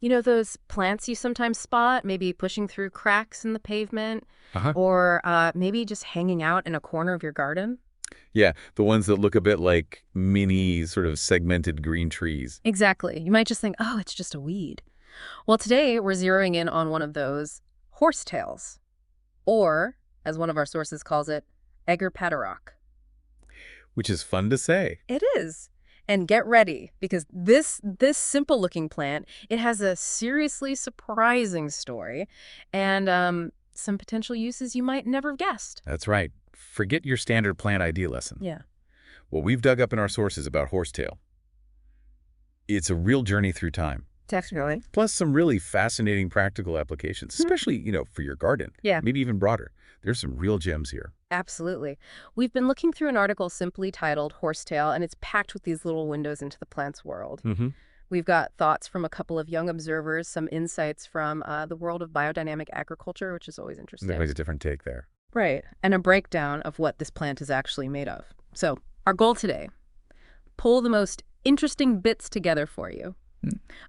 You know those plants you sometimes spot, maybe pushing through cracks in the pavement, Uh-huh. or maybe just hanging out in a corner of your garden? Yeah, the ones that look a bit like mini sort of segmented green trees. Exactly. You might just think, oh, it's just a weed. Well, today we're zeroing in on one of those horsetails, or, as one of our sources calls it, Egger Paterock. Which is fun to say. It is. And get ready, because this simple-looking plant, it has a seriously surprising story and some potential uses you might never have guessed. That's right. Forget your standard plant ID lesson. Yeah. What we've dug up in our sources about horsetail, it's a real journey through time. Technically. Plus some really fascinating practical applications, especially, for your garden, Yeah, maybe even broader. There's some real gems here. absolutely. We've been looking through an article simply titled Horsetail, and it's packed with these little windows into the plant's world. Mm-hmm. We've got thoughts from a couple of young observers, some insights from the world of biodynamic agriculture, which is always interesting. There's a different take there. Right, and a breakdown of what this plant is actually made of. So, our goal today, pull the most interesting bits together for you.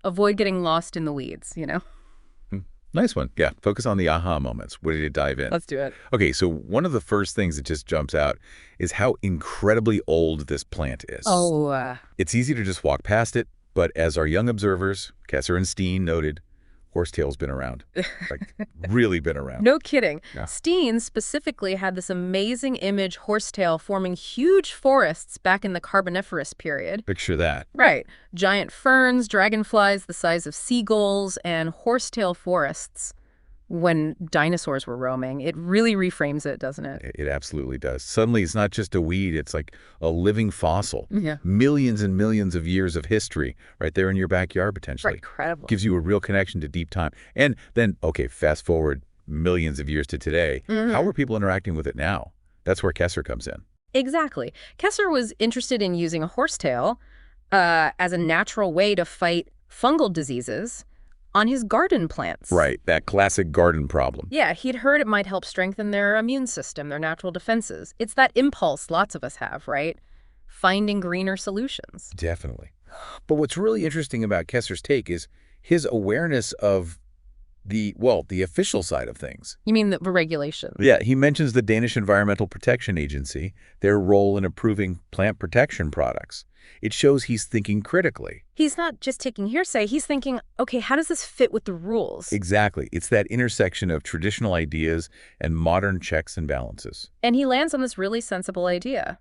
Avoid getting lost in the weeds. Hmm. Nice one. Yeah, focus on the aha moments. Ready to dive in. Let's do it. Okay, so one of the first things that just jumps out is how incredibly old this plant is. Oh, It's easy to just walk past it, but as our young observers, Kesser and Steen, noted, horsetail's been around. Like, really been around. no kidding. Yeah. Steen specifically had this amazing image horsetail forming huge forests back in the Carboniferous period. Picture that. Right. Giant ferns, dragonflies the size of seagulls, and horsetail forests when dinosaurs were roaming. It really reframes it, doesn't it? It absolutely does. Suddenly, it's not just a weed, it's like a living fossil. Yeah. Millions and millions of years of history right there in your backyard, potentially. Incredible. Gives you a real connection to deep time. And then, okay, fast forward millions of years to today. How are people interacting with it now? That's where Kesser comes in. Exactly. Kesser was interested in using a horsetail as a natural way to fight fungal diseases on his garden plants. Right, that classic garden problem. Yeah, he'd heard it might help strengthen their immune system, their natural defenses. It's that impulse lots of us have, right? Finding greener solutions. Definitely. But what's really interesting about Kesser's take is his awareness of the official side of things. You mean the regulations? Yeah, he mentions the Danish Environmental Protection Agency, their role in approving plant protection products. It shows he's thinking critically. He's not just taking hearsay, he's thinking, okay, how does this fit with the rules? Exactly. It's that intersection of traditional ideas and modern checks and balances. And he lands on this really sensible idea.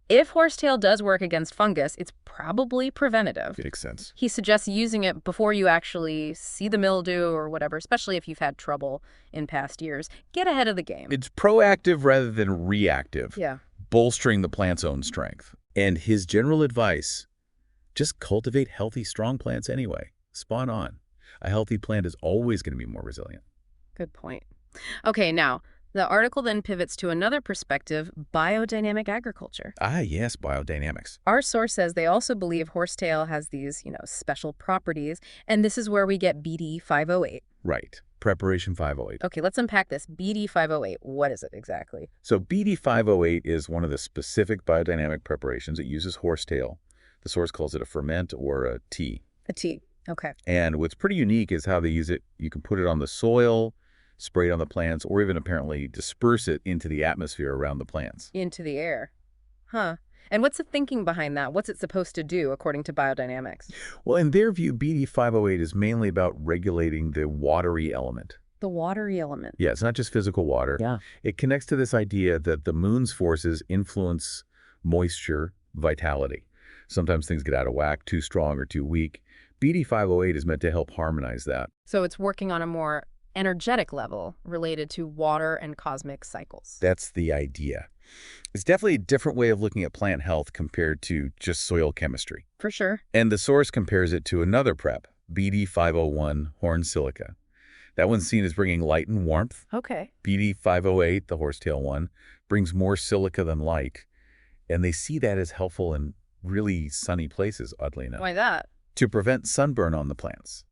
If horsetail does work against fungus, it's probably preventative. Makes sense. He suggests using it before you actually see the mildew or whatever, especially if you've had trouble in past years. Get ahead of the game. It's proactive rather than reactive. Yeah. Bolstering the plant's own strength. And his general advice, just cultivate healthy, strong plants anyway. Spot on. A healthy plant is always going to be more resilient. Good point. Okay, now, the article then pivots to another perspective, biodynamic agriculture. Ah, yes, biodynamics. Our source says they also believe horsetail has these, special properties, and this is where we get BD508. Right. Preparation 508. Okay, let's unpack this. BD508, what is it exactly? So BD508 is one of the specific biodynamic preparations. It uses horsetail. The source calls it a ferment or a tea. A tea. Okay. And what's pretty unique is how they use it. You can put it on the soil, spray it on the plants, or even apparently disperse it into the atmosphere around the plants. Into the air. Huh. And what's the thinking behind that? What's it supposed to do, according to biodynamics? Well, in their view, BD508 is mainly about regulating the watery element. The watery element. Yeah, it's not just physical water. Yeah. It connects to this idea that the moon's forces influence moisture, vitality. Sometimes things get out of whack, too strong or too weak. BD508 is meant to help harmonize that. So it's working on a more energetic level related to water and cosmic cycles. That's the idea. It's definitely a different way of looking at plant health compared to just soil chemistry. For sure. And the source compares it to another prep, BD501 Horn Silica. That one's seen as bringing light and warmth. Okay. BD508, the horsetail one, brings more silica than light. And they see that as helpful in really sunny places, oddly enough. Why that? To prevent sunburn on the plants.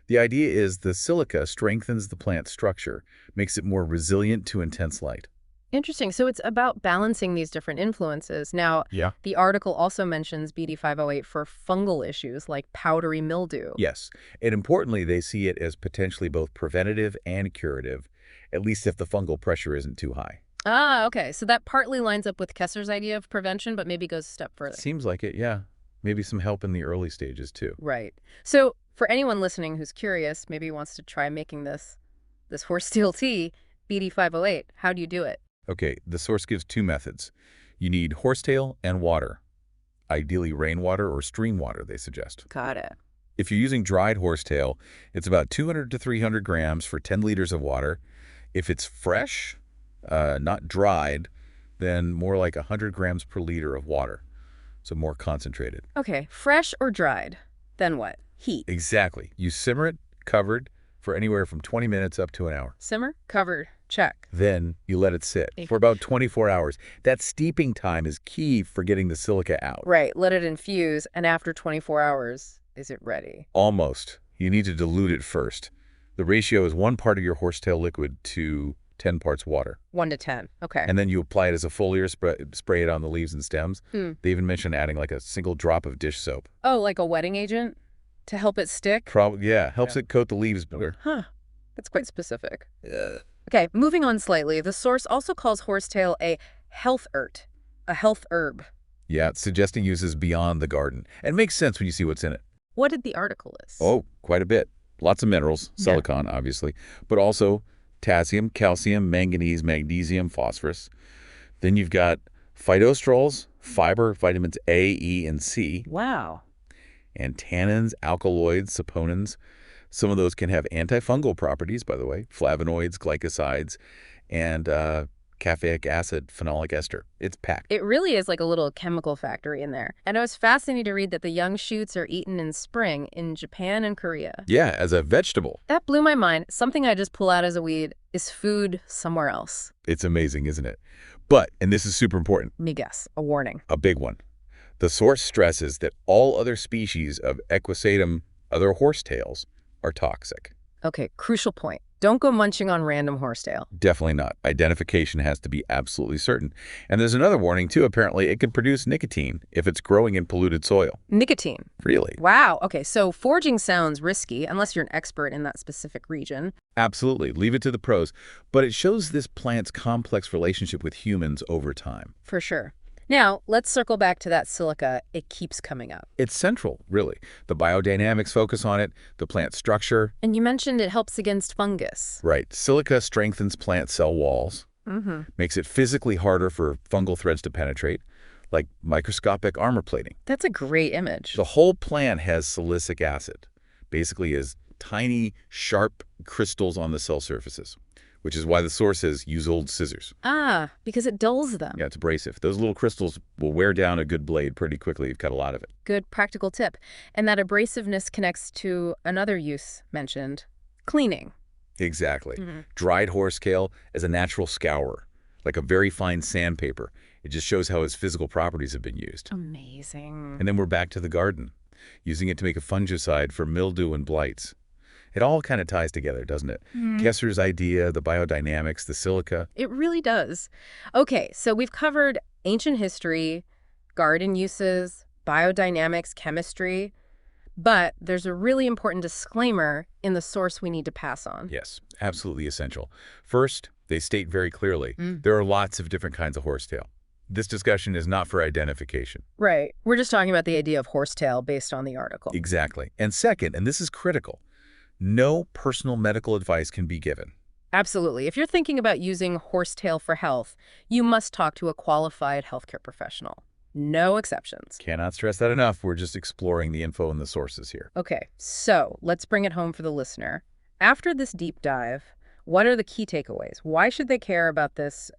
The idea is the silica strengthens the plant structure, makes it more resilient to intense light. Interesting. So it's about balancing these different influences. Now, Yeah. the article also mentions BD508 for fungal issues like powdery mildew. Yes, and importantly, they see it as potentially both preventative and curative, at least if the fungal pressure isn't too high. Ah, okay. So that partly lines up with Kesser's idea of prevention, but maybe goes a step further. Seems like it, yeah. Maybe some help in the early stages, too. Right. So for anyone listening who's curious, maybe wants to try making this Horsetail tea, BD508, how do you do it? Okay, the source gives two methods. You need horsetail and water, ideally rainwater or stream water, they suggest. Got it. If you're using dried horsetail, it's about 200 to 300 grams for 10 liters of water. If it's fresh, not dried, then more like 100 grams per liter of water, so more concentrated. Okay, fresh or dried? Then what? Heat. Exactly. You simmer it, covered, for anywhere from 20 minutes up to an hour. Simmer, covered, check. Then you let it sit for about 24 hours. That steeping time is key for getting the silica out. Right, let it infuse, and after 24 hours, is it ready? Almost. You need to dilute it first. The ratio is 1 part of your horsetail liquid to 10 parts water. 1 to 10, okay. And then you apply it as a foliar, spray it on the leaves and stems. They even mention adding like a single drop of dish soap. Oh, like a wetting agent? To help it stick? Probably, yeah. Helps it coat the leaves better. Huh. That's quite specific. Okay, moving on slightly. The source also calls horsetail a health urt, a health herb. Yeah, it's suggesting uses beyond the garden. And makes sense when you see what's in it. What did the article list? Oh, quite a bit. Lots of minerals, silicon, obviously, but also potassium, calcium, manganese, magnesium, phosphorus. Then you've got phytosterols, fiber, vitamins A, E, and C. Wow. And tannins, alkaloids, saponins. Some of those can have antifungal properties, by the way, flavonoids, glycosides, and caffeic acid, phenolic ester. It's packed. It really is like a little chemical factory in there. And I was fascinated to read that the young shoots are eaten in spring in Japan and Korea. Yeah, as a vegetable. That blew my mind. Something I just pull out as a weed is food somewhere else. It's amazing, isn't it? But, and this is super important. Let me guess, a warning. A big one. The source stresses that all other species of Equisetum, other horsetails, are toxic. Okay, crucial point. Don't go munching on random horsetail. Definitely not. Identification has to be absolutely certain. And there's another warning, too. Apparently, it can produce nicotine if it's growing in polluted soil. Nicotine? Really? Wow. Okay, so foraging sounds risky, unless you're an expert in that specific region. Absolutely. Leave it to the pros. But it shows this plant's complex relationship with humans over time. For sure. Now, let's circle back to that silica. It keeps coming up. It's central, really. The biodynamics focus on it, the plant structure. And you mentioned it helps against fungus. Right. Silica strengthens plant cell walls, makes it physically harder for fungal threads to penetrate, like microscopic armor plating. That's a great image. The whole plant has silicic acid, basically is tiny, sharp crystals on the cell surfaces, which is why the source says use old scissors. Ah, because it dulls them. Yeah, it's abrasive. Those little crystals will wear down a good blade pretty quickly. You've got a lot of it. Good practical tip. And that abrasiveness connects to another use mentioned, cleaning. Exactly. Dried horsecail as a natural scourer, like a very fine sandpaper. It just shows how its physical properties have been used. Amazing. And then we're back to the garden, using it to make a fungicide for mildew and blights. It all kind of ties together, doesn't it? Kesser's idea, the biodynamics, the silica. It really does. Okay, so we've covered ancient history, garden uses, biodynamics, chemistry, but there's a really important disclaimer in the source we need to pass on. Yes, absolutely essential. First, they state very clearly, there are lots of different kinds of horsetail. This discussion is not for identification. Right. We're just talking about the idea of horsetail based on the article. Exactly. And second, and this is critical, no personal medical advice can be given. Absolutely. If you're thinking about using horsetail for health, you must talk to a qualified healthcare professional. No exceptions. Cannot stress that enough. We're just exploring the info and the sources here. Okay, so let's bring it home for the listener. After this deep dive, what are the key takeaways? Why should they care about this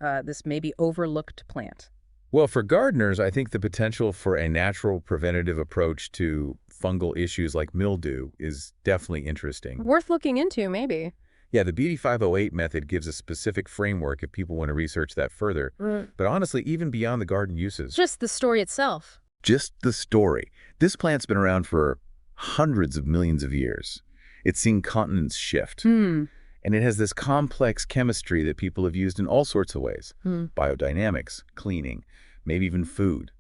maybe overlooked plant? Well, for gardeners, I think the potential for a natural preventative approach to fungal issues like mildew is definitely interesting. Worth looking into, maybe. Yeah, the BD508 method gives a specific framework if people want to research that further. But honestly, even beyond the garden uses. Just the story itself. Just the story. This plant's been around for hundreds of millions of years. It's seen continents shift. And it has this complex chemistry that people have used in all sorts of ways. Biodynamics, cleaning, maybe even food.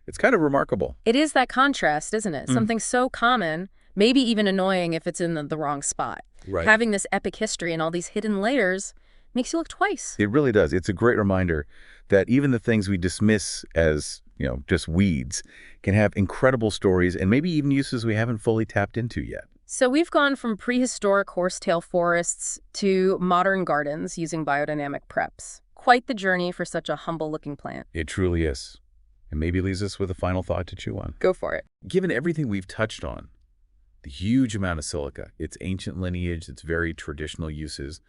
It's kind of remarkable. It is that contrast, isn't it? Something so common, maybe even annoying if it's in the wrong spot. Right. Having this epic history and all these hidden layers makes you look twice. It really does. It's a great reminder that even the things we dismiss as, just weeds can have incredible stories and maybe even uses we haven't fully tapped into yet. So we've gone from prehistoric horsetail forests to modern gardens using biodynamic preps. Quite the journey for such a humble-looking plant. It truly is. And maybe leaves us with a final thought to chew on. Go for it. Given everything we've touched on, the huge amount of silica, its ancient lineage, its very traditional uses,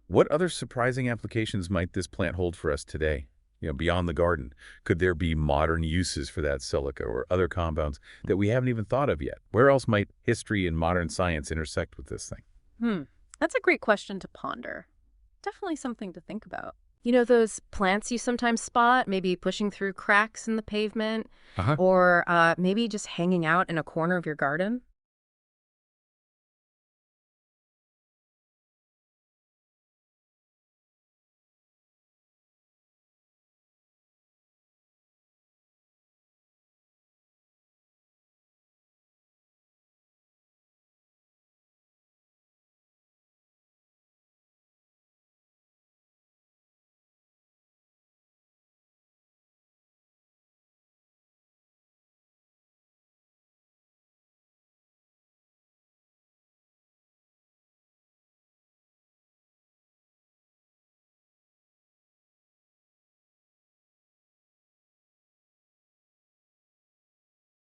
what other surprising applications might this plant hold for us today? Beyond the garden, could there be modern uses for that silica or other compounds that we haven't even thought of yet? Where else might history and modern science intersect with this thing? That's a great question to ponder. Definitely something to think about. Those plants you sometimes spot, maybe pushing through cracks in the pavement, or maybe just hanging out in a corner of your garden?